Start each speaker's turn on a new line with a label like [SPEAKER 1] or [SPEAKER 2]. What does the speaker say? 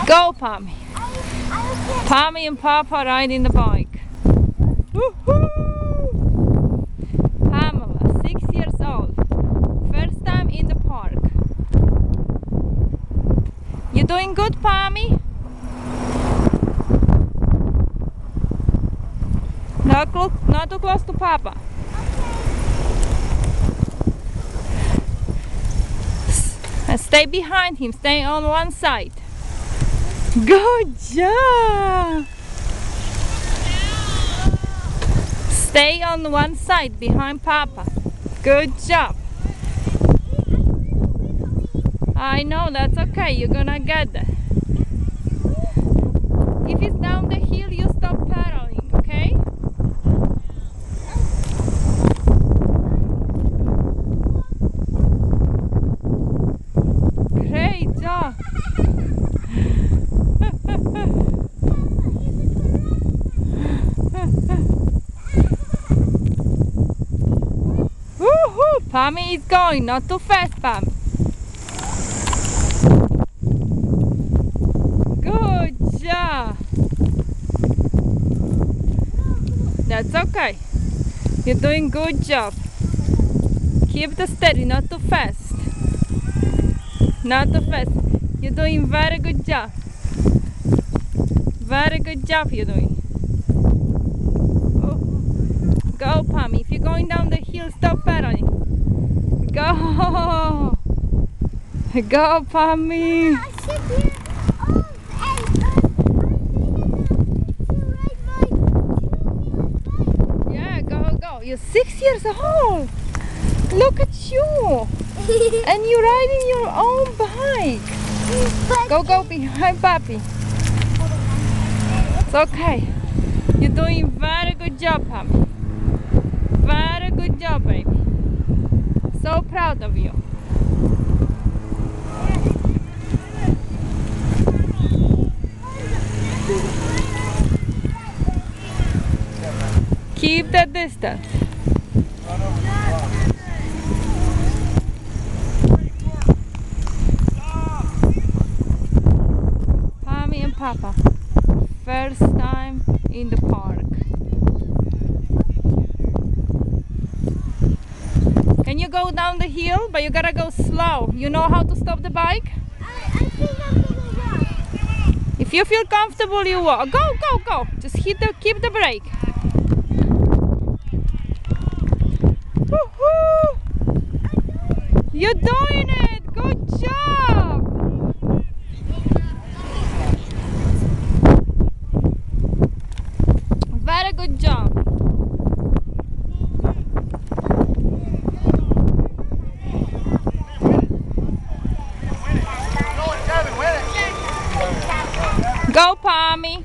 [SPEAKER 1] Go, Pammy. Pammy and Papa riding the bike. Woohoo! Pamela, 6 years old. First time in the park. You doing good, Pammy? Not too close to Papa. And stay behind him. Stay on one side. Good job! Stay on one side behind Papa. Good job. I know, that's okay. You're gonna get there. If it's down the hill, you stop pedaling, okay? Great job. Woohoo! Pammy is going, not too fast, Pammy. Good job. That's okay. You're doing good job. Keep the steady, not too fast. Not too fast. You're doing very good job. Very good job you're doing. Oh. Go, Pammy. If you're going down the hill, stop pedaling. Go. Go, Pammy. Yeah, go, go. You're 6 years old. Look at you. And you're riding your own bike. Go, go behind Papi. It's okay. You're doing very good job, Pammy. Very good job, baby. So proud of you. Keep the distance. Pammy and Papa, first time in the park. Can you go down the hill? But you gotta go slow. You know how to stop the bike?
[SPEAKER 2] I think I'm gonna walk.
[SPEAKER 1] If you feel comfortable, you walk. Go, go, go. Just keep the brake. Woohoo! You're doing it! Good job! Very good job. Go, Pammy.